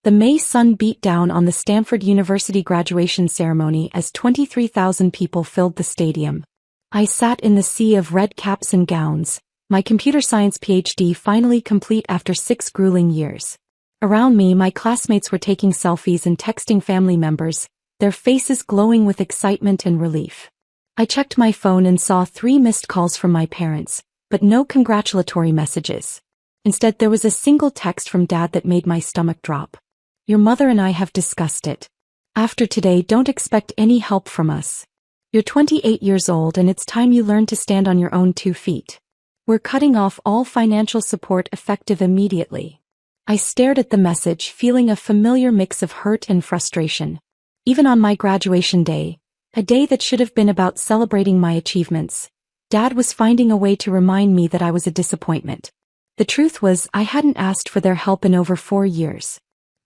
The May sun beat down on the Stanford University graduation ceremony as 23,000 people filled the stadium. I sat in the sea of red caps and gowns, my computer science PhD finally complete after 6 grueling years. Around me, my classmates were taking selfies and texting family members, their faces glowing with excitement and relief. I checked my phone and saw 3 missed calls from my parents, but no congratulatory messages. Instead, there was a single text from Dad that made my stomach drop. "Your mother and I have discussed it. After today, don't expect any help from us. You're 28 years old and it's time you learn to stand on your own 2 feet. We're cutting off all financial support effective immediately." I stared at the message, feeling a familiar mix of hurt and frustration. Even on my graduation day, a day that should have been about celebrating my achievements, Dad was finding a way to remind me that I was a disappointment. The truth was, I hadn't asked for their help in over 4 years.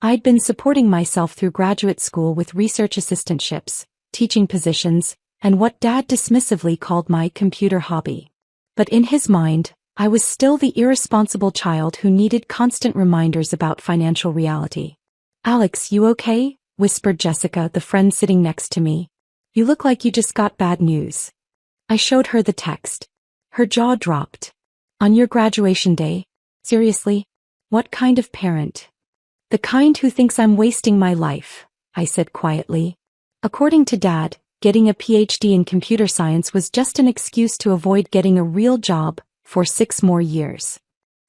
I'd been supporting myself through graduate school with research assistantships, teaching positions, and what Dad dismissively called my computer hobby. But in his mind, I was still the irresponsible child who needed constant reminders about financial reality. "Alex, you okay?" whispered Jessica, the friend sitting next to me. "You look like you just got bad news." I showed her the text. Her jaw dropped. "On your graduation day? Seriously? What kind of parent?" "The kind who thinks I'm wasting my life," I said quietly. According to Dad, getting a PhD in computer science was just an excuse to avoid getting a real job for 6 more years.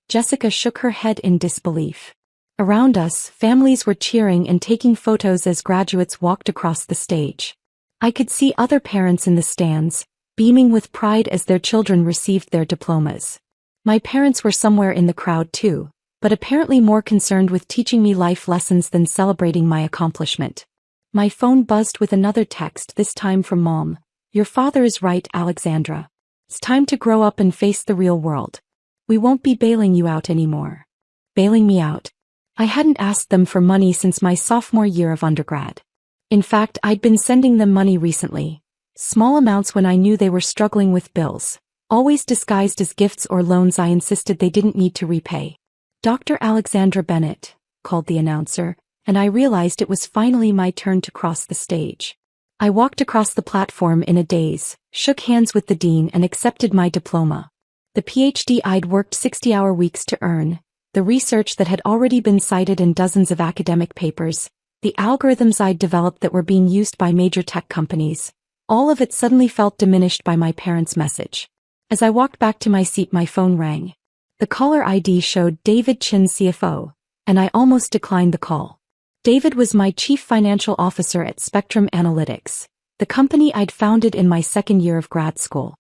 Jessica shook her head in disbelief. Around us, families were cheering and taking photos as graduates walked across the stage. I could see other parents in the stands, beaming with pride as their children received their diplomas. My parents were somewhere in the crowd too, but apparently more concerned with teaching me life lessons than celebrating my accomplishment. My phone buzzed with another text, this time from Mom. "Your father is right, Alexandra. It's time to grow up and face the real world. We won't be bailing you out anymore." Bailing me out? I hadn't asked them for money since my sophomore year of undergrad. In fact, I'd been sending them money recently. Small amounts when I knew they were struggling with bills, always disguised as gifts or loans I insisted they didn't need to repay. "Dr. Alexandra Bennett," called the announcer, and I realized it was finally my turn to cross the stage. I walked across the platform in a daze, shook hands with the dean and accepted my diploma. The PhD I'd worked 60-hour weeks to earn, the research that had already been cited in dozens of academic papers, the algorithms I'd developed that were being used by major tech companies, all of it suddenly felt diminished by my parents' message. As I walked back to my seat, my phone rang. The caller ID showed David Chin, CFO, and I almost declined the call. David was my chief financial officer at Spectrum Analytics, the company I'd founded in my 2nd year of grad school.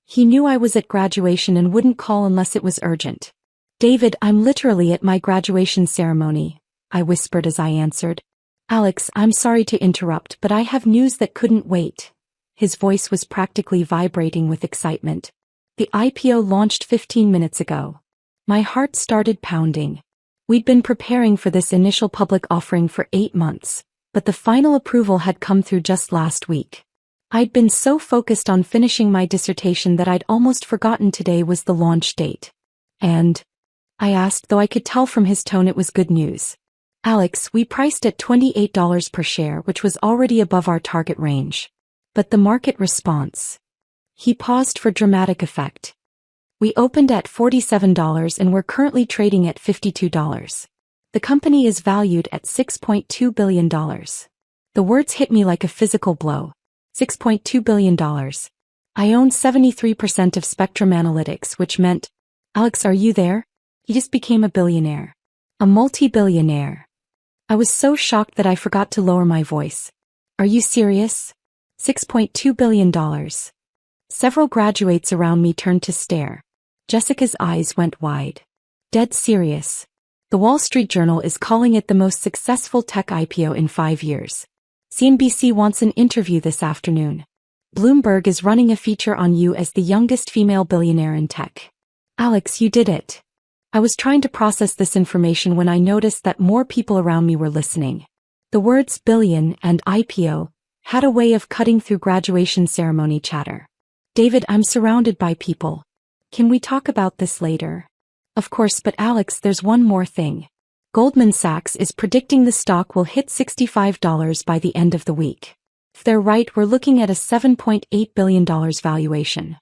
He knew I was at graduation and wouldn't call unless it was urgent. "David, I'm literally at my graduation ceremony," I whispered as I answered. "Alex, I'm sorry to interrupt, but I have news that couldn't wait." His voice was practically vibrating with excitement. "The IPO launched 15 minutes ago." My heart started pounding. We'd been preparing for this initial public offering for 8 months, but the final approval had come through just last week. I'd been so focused on finishing my dissertation that I'd almost forgotten today was the launch date. "And?" I asked, though I could tell from his tone it was good news. "Alex, we priced at $28 per share, which was already above our target range. But the market response..." He paused for dramatic effect. "We opened at $47 and we're currently trading at $52. The company is valued at $6.2 billion. The words hit me like a physical blow. $6.2 billion. I own 73% of Spectrum Analytics, which meant, Alex, are you there? He just became a billionaire. A multi-billionaire. I was so shocked that I forgot to lower my voice. Are you serious? $6.2 billion. Several graduates around me turned to stare. Jessica's eyes went wide. Dead serious. The Wall Street Journal is calling it the most successful tech IPO in 5 years. CNBC wants an interview this afternoon. Bloomberg is running a feature on you as the youngest female billionaire in tech. Alex, you did it. I was trying to process this information when I noticed that more people around me were listening. The words billion and IPO had a way of cutting through graduation ceremony chatter. David, I'm surrounded by people. Can we talk about this later? Of course, but Alex, there's one more thing. Goldman Sachs is predicting the stock will hit $65 by the end of the week. If they're right, we're looking at a $7.8 billion valuation.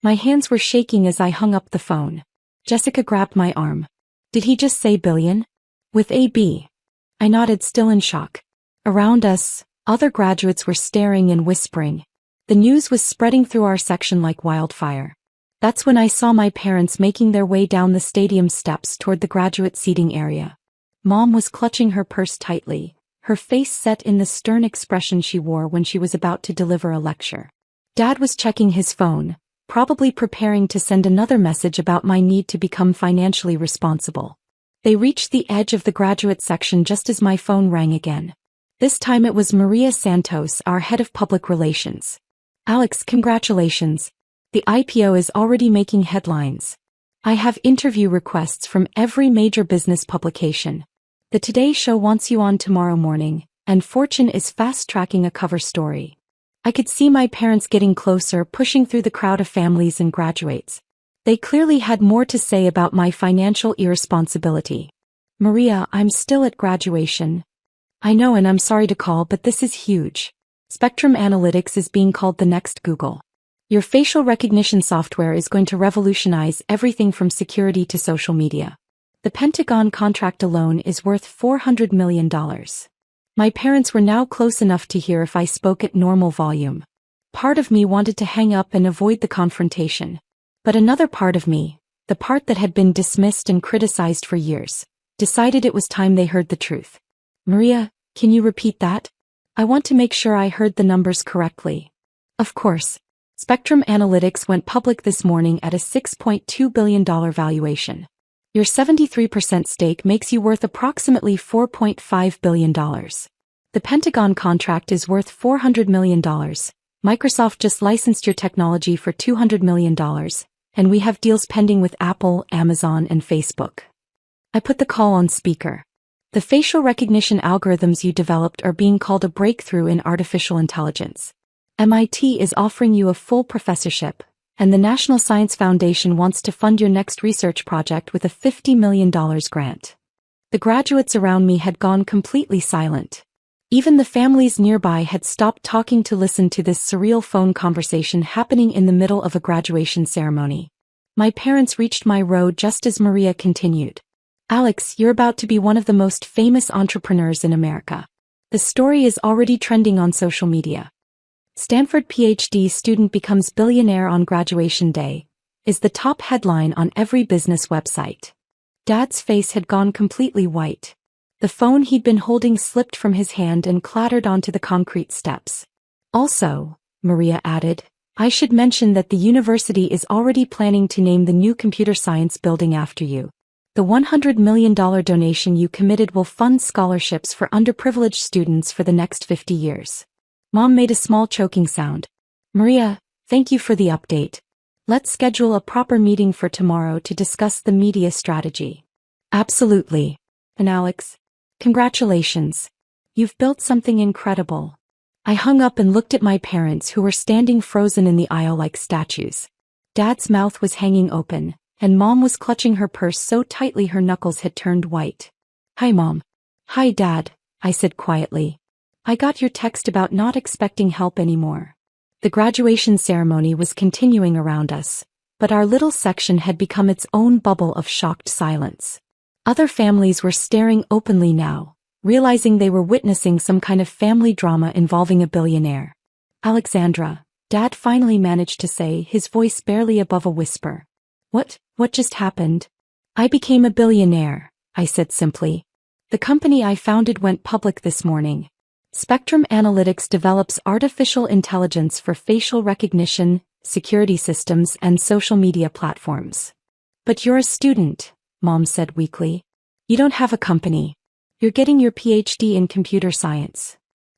My hands were shaking as I hung up the phone. Jessica grabbed my arm. Did he just say billion? With a B. I nodded, still in shock. Around us, other graduates were staring and whispering. The news was spreading through our section like wildfire. That's when I saw my parents making their way down the stadium steps toward the graduate seating area. Mom was clutching her purse tightly, her face set in the stern expression she wore when she was about to deliver a lecture. Dad was checking his phone, probably preparing to send another message about my need to become financially responsible. They reached the edge of the graduate section just as my phone rang again. This time it was Maria Santos, our head of public relations. Alex, congratulations. The IPO is already making headlines. I have interview requests from every major business publication. The Today Show wants you on tomorrow morning, and Fortune is fast-tracking a cover story. I could see my parents getting closer, pushing through the crowd of families and graduates. They clearly had more to say about my financial irresponsibility. Maria, I'm still at graduation. I know, and I'm sorry to call, but this is huge. Spectrum Analytics is being called the next Google. Your facial recognition software is going to revolutionize everything from security to social media. The Pentagon contract alone is worth $400 million. My parents were now close enough to hear if I spoke at normal volume. Part of me wanted to hang up and avoid the confrontation. But another part of me, the part that had been dismissed and criticized for years, decided it was time they heard the truth. Maria, can you repeat that? I want to make sure I heard the numbers correctly. Of course. Spectrum Analytics went public this morning at a $6.2 billion valuation. Your 73% stake makes you worth approximately $4.5 billion. The Pentagon contract is worth $400 million. Microsoft just licensed your technology for $200 million, and we have deals pending with Apple, Amazon, and Facebook. I put the call on speaker. The facial recognition algorithms you developed are being called a breakthrough in artificial intelligence. MIT is offering you a full professorship, and the National Science Foundation wants to fund your next research project with a $50 million grant. The graduates around me had gone completely silent. Even the families nearby had stopped talking to listen to this surreal phone conversation happening in the middle of a graduation ceremony. My parents reached my row just as Maria continued. Alex, you're about to be one of the most famous entrepreneurs in America. The story is already trending on social media. Stanford PhD student becomes billionaire on graduation day, is the top headline on every business website. Dad's face had gone completely white. The phone he'd been holding slipped from his hand and clattered onto the concrete steps. Also, Maria added, I should mention that the university is already planning to name the new computer science building after you. The $100 million donation you committed will fund scholarships for underprivileged students for the next 50 years. Mom made a small choking sound. Maria, thank you for the update. Let's schedule a proper meeting for tomorrow to discuss the media strategy. Absolutely. And Alex, congratulations. You've built something incredible. I hung up and looked at my parents who were standing frozen in the aisle like statues. Dad's mouth was hanging open, and Mom was clutching her purse so tightly her knuckles had turned white. Hi, Mom. Hi, Dad, I said quietly. I got your text about not expecting help anymore. The graduation ceremony was continuing around us, but our little section had become its own bubble of shocked silence. Other families were staring openly now, realizing they were witnessing some kind of family drama involving a billionaire. Alexandra, Dad finally managed to say, his voice barely above a whisper. What just happened? I became a billionaire, I said simply. The company I founded went public this morning. Spectrum Analytics develops artificial intelligence for facial recognition, security systems, and social media platforms. But you're a student, Mom said weakly. You don't have a company. You're getting your PhD in computer science.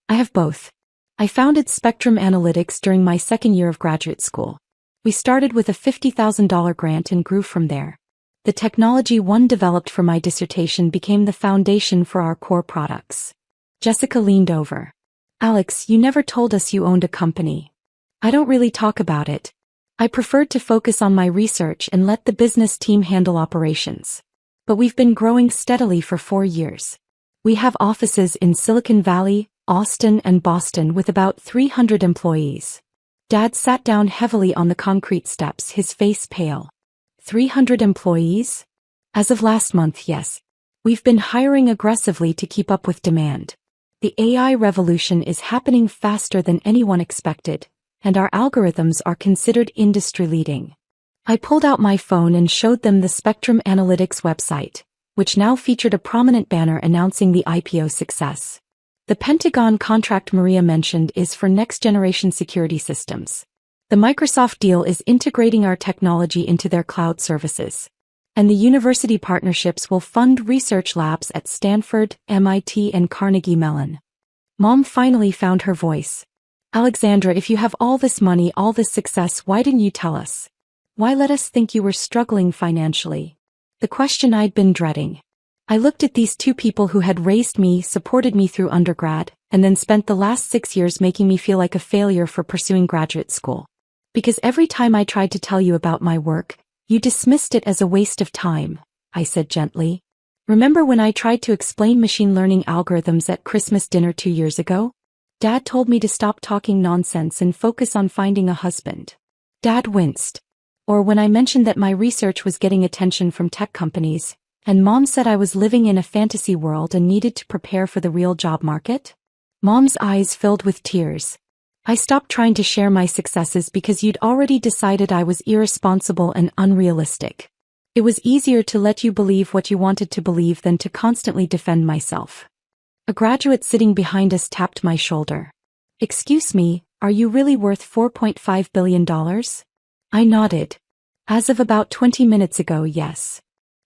I have both. I founded Spectrum Analytics during my second year of graduate school. We started with a $50,000 grant and grew from there. The technology one developed for my dissertation became the foundation for our core products. Jessica leaned over. Alex, you never told us you owned a company. I don't really talk about it. I preferred to focus on my research and let the business team handle operations. But we've been growing steadily for 4 years. We have offices in Silicon Valley, Austin, and Boston with about 300 employees. Dad sat down heavily on the concrete steps, his face pale. 300 employees? As of last month, yes. We've been hiring aggressively to keep up with demand. The AI revolution is happening faster than anyone expected, and our algorithms are considered industry-leading. I pulled out my phone and showed them the Spectrum Analytics website, which now featured a prominent banner announcing the IPO success. The Pentagon contract Maria mentioned is for next-generation security systems. The Microsoft deal is integrating our technology into their cloud services. And the university partnerships will fund research labs at Stanford, MIT, and Carnegie Mellon. Mom finally found her voice. Alexandra, if you have all this money, all this success, why didn't you tell us? Why let us think you were struggling financially? The question I'd been dreading. I looked at these two people who had raised me, supported me through undergrad, and then spent the last 6 years making me feel like a failure for pursuing graduate school. Because every time I tried to tell you about my work, you dismissed it as a waste of time, I said gently. Remember when I tried to explain machine learning algorithms at Christmas dinner 2 years ago? Dad told me to stop talking nonsense and focus on finding a husband. Dad winced. Or when I mentioned that my research was getting attention from tech companies, and Mom said I was living in a fantasy world and needed to prepare for the real job market? Mom's eyes filled with tears. I stopped trying to share my successes because you'd already decided I was irresponsible and unrealistic. It was easier to let you believe what you wanted to believe than to constantly defend myself. A graduate sitting behind us tapped my shoulder. Excuse me, are you really worth $4.5 billion? I nodded. As of about 20 minutes ago, yes.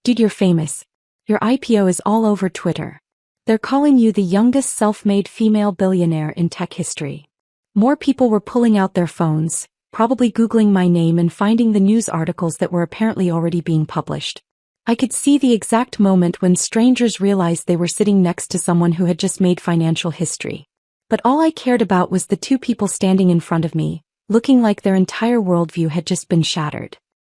Dude, you're famous. Your IPO is all over Twitter. They're calling you the youngest self-made female billionaire in tech history. More people were pulling out their phones, probably Googling my name and finding the news articles that were apparently already being published. I could see the exact moment when strangers realized they were sitting next to someone who had just made financial history. But all I cared about was the two people standing in front of me, looking like their entire worldview had just been shattered.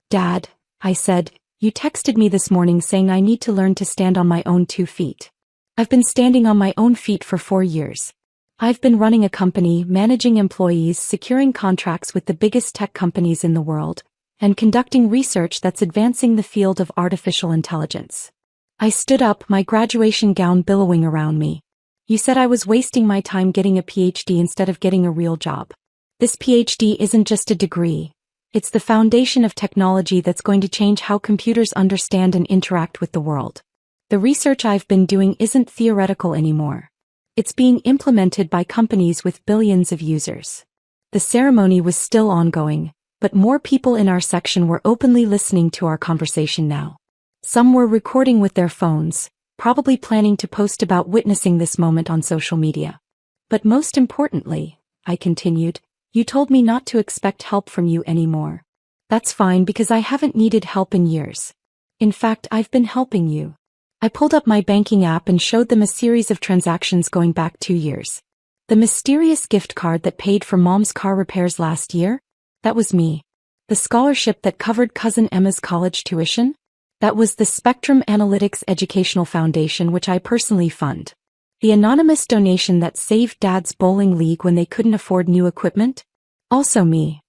Dad, I said, you texted me this morning saying I need to learn to stand on my own 2 feet. I've been standing on my own feet for 4 years. I've been running a company, managing employees, securing contracts with the biggest tech companies in the world, and conducting research that's advancing the field of artificial intelligence. I stood up, my graduation gown billowing around me. You said I was wasting my time getting a PhD instead of getting a real job. This PhD isn't just a degree. It's the foundation of technology that's going to change how computers understand and interact with the world. The research I've been doing isn't theoretical anymore. It's being implemented by companies with billions of users. The ceremony was still ongoing, but more people in our section were openly listening to our conversation now. Some were recording with their phones, probably planning to post about witnessing this moment on social media. But most importantly, I continued, you told me not to expect help from you anymore. That's fine because I haven't needed help in years. In fact, I've been helping you. I pulled up my banking app and showed them a series of transactions going back 2 years. The mysterious gift card that paid for Mom's car repairs last year? That was me. The scholarship that covered cousin Emma's college tuition? That was the Spectrum Analytics Educational Foundation, which I personally fund. The anonymous donation that saved Dad's bowling league when they couldn't afford new equipment? Also me.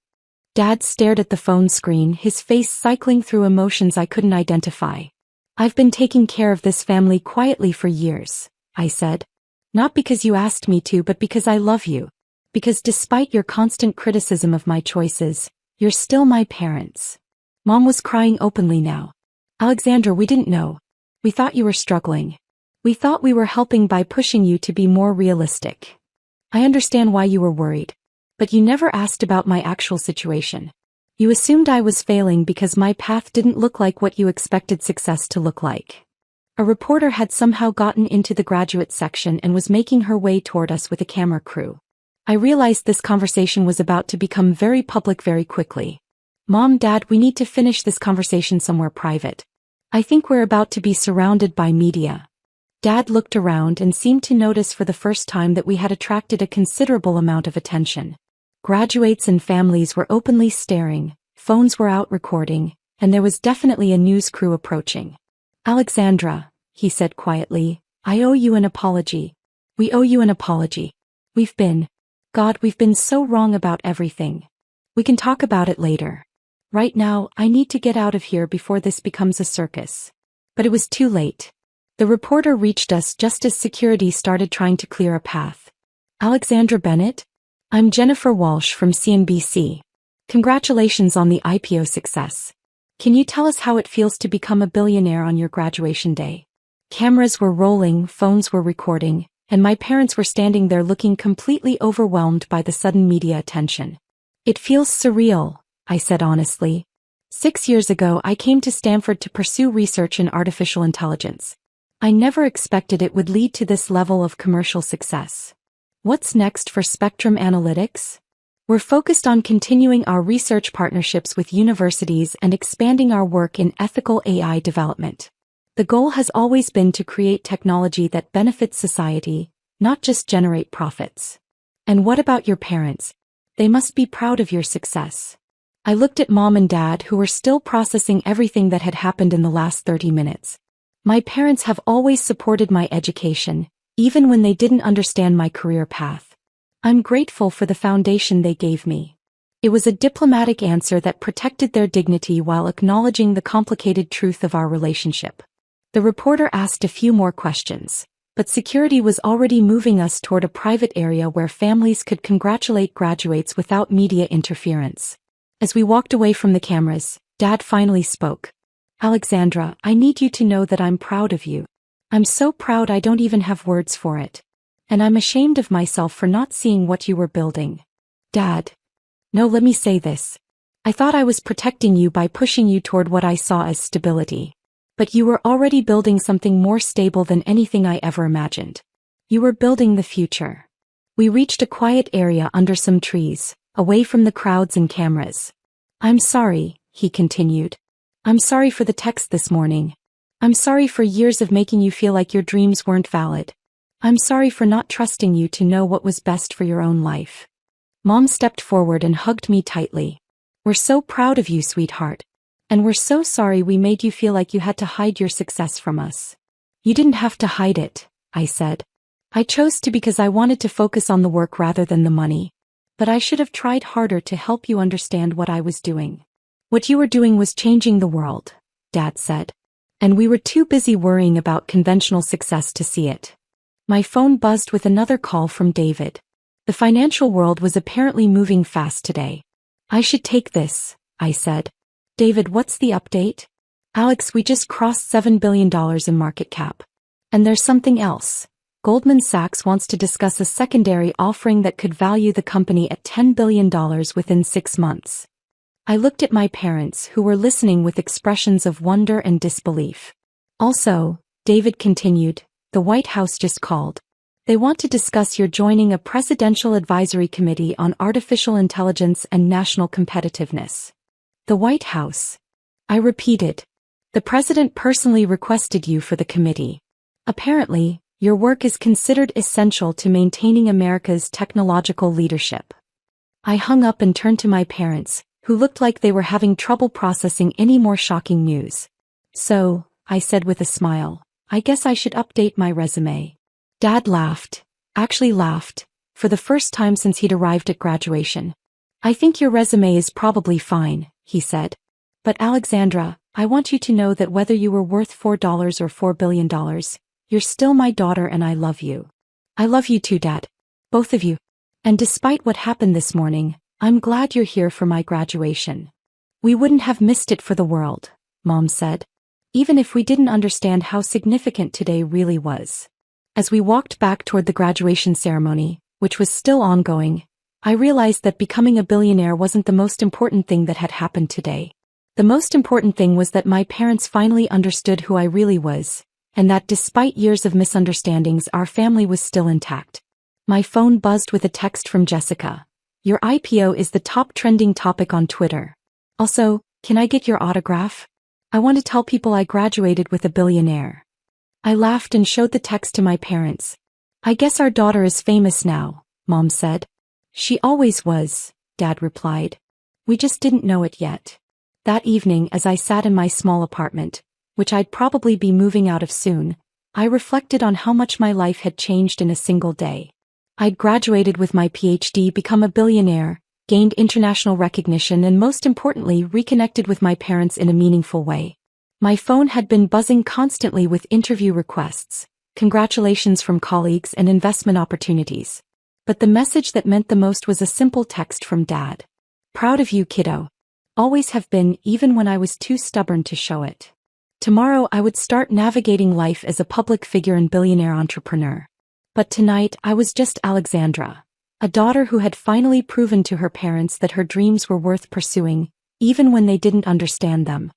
Dad stared at the phone screen, his face cycling through emotions I couldn't identify. I've been taking care of this family quietly for years, I said. Not because you asked me to, but because I love you. Because despite your constant criticism of my choices, you're still my parents. Mom was crying openly now. Alexandra, we didn't know. We thought you were struggling. We thought we were helping by pushing you to be more realistic. I understand why you were worried. But you never asked about my actual situation. You assumed I was failing because my path didn't look like what you expected success to look like. A reporter had somehow gotten into the graduate section and was making her way toward us with a camera crew. I realized this conversation was about to become very public very quickly. Mom, Dad, we need to finish this conversation somewhere private. I think we're about to be surrounded by media. Dad looked around and seemed to notice for the first time that we had attracted a considerable amount of attention. Graduates and families were openly staring, phones were out recording, and there was definitely a news crew approaching. Alexandra, he said quietly, I owe you an apology. We owe you an apology. We've been so wrong about everything. We can talk about it later. Right now, I need to get out of here before this becomes a circus. But it was too late. The reporter reached us just as security started trying to clear a path. Alexandra Bennett? I'm Jennifer Walsh from CNBC. Congratulations on the IPO success. Can you tell us how it feels to become a billionaire on your graduation day? Cameras were rolling, phones were recording, and my parents were standing there looking completely overwhelmed by the sudden media attention. It feels surreal, I said honestly. 6 years ago I came to Stanford to pursue research in artificial intelligence. I never expected it would lead to this level of commercial success. What's next for Spectrum Analytics? We're focused on continuing our research partnerships with universities and expanding our work in ethical AI development. The goal has always been to create technology that benefits society, not just generate profits. And what about your parents? They must be proud of your success. I looked at Mom and Dad, who were still processing everything that had happened in the last 30 minutes. My parents have always supported my education, even when they didn't understand my career path. I'm grateful for the foundation they gave me. It was a diplomatic answer that protected their dignity while acknowledging the complicated truth of our relationship. The reporter asked a few more questions, but security was already moving us toward a private area where families could congratulate graduates without media interference. As we walked away from the cameras, Dad finally spoke. Alexandra, I need you to know that I'm proud of you. I'm so proud I don't even have words for it. And I'm ashamed of myself for not seeing what you were building. Dad. No, let me say this. I thought I was protecting you by pushing you toward what I saw as stability. But you were already building something more stable than anything I ever imagined. You were building the future. We reached a quiet area under some trees, away from the crowds and cameras. I'm sorry, he continued. I'm sorry for the text this morning. I'm sorry for years of making you feel like your dreams weren't valid. I'm sorry for not trusting you to know what was best for your own life. Mom stepped forward and hugged me tightly. We're so proud of you, sweetheart. And we're so sorry we made you feel like you had to hide your success from us. You didn't have to hide it, I said. I chose to because I wanted to focus on the work rather than the money. But I should have tried harder to help you understand what I was doing. What you were doing was changing the world, Dad said. And we were too busy worrying about conventional success to see it. My phone buzzed with another call from David. The financial world was apparently moving fast today. I should take this, I said. David, what's the update? Alex, we just crossed $7 billion in market cap. And there's something else. Goldman Sachs wants to discuss a secondary offering that could value the company at $10 billion within 6 months. I looked at my parents, who were listening with expressions of wonder and disbelief. Also, David continued, the White House just called. They want to discuss your joining a presidential advisory committee on artificial intelligence and national competitiveness. The White House. I repeated. The president personally requested you for the committee. Apparently, your work is considered essential to maintaining America's technological leadership. I hung up and turned to my parents, who looked like they were having trouble processing any more shocking news. So, I said with a smile, I guess I should update my resume. Dad laughed, for the first time since he'd arrived at graduation. I think your resume is probably fine, he said. But Alexandra, I want you to know that whether you were worth $4 or $4 billion, you're still my daughter and I love you. I love you too, Dad. Both of you. And despite what happened this morning, I'm glad you're here for my graduation. We wouldn't have missed it for the world, Mom said. Even if we didn't understand how significant today really was. As we walked back toward the graduation ceremony, which was still ongoing, I realized that becoming a billionaire wasn't the most important thing that had happened today. The most important thing was that my parents finally understood who I really was, and that despite years of misunderstandings, our family was still intact. My phone buzzed with a text from Jessica. Your IPO is the top trending topic on Twitter. Also, can I get your autograph? I want to tell people I graduated with a billionaire. I laughed and showed the text to my parents. I guess our daughter is famous now, Mom said. She always was, Dad replied. We just didn't know it yet. That evening, as I sat in my small apartment, which I'd probably be moving out of soon, I reflected on how much my life had changed in a single day. I'd graduated with my PhD, become a billionaire, gained international recognition, and most importantly, reconnected with my parents in a meaningful way. My phone had been buzzing constantly with interview requests, congratulations from colleagues, and investment opportunities. But the message that meant the most was a simple text from Dad. Proud of you, kiddo. Always have been, even when I was too stubborn to show it. Tomorrow I would start navigating life as a public figure and billionaire entrepreneur. But tonight I was just Alexandra, a daughter who had finally proven to her parents that her dreams were worth pursuing, even when they didn't understand them.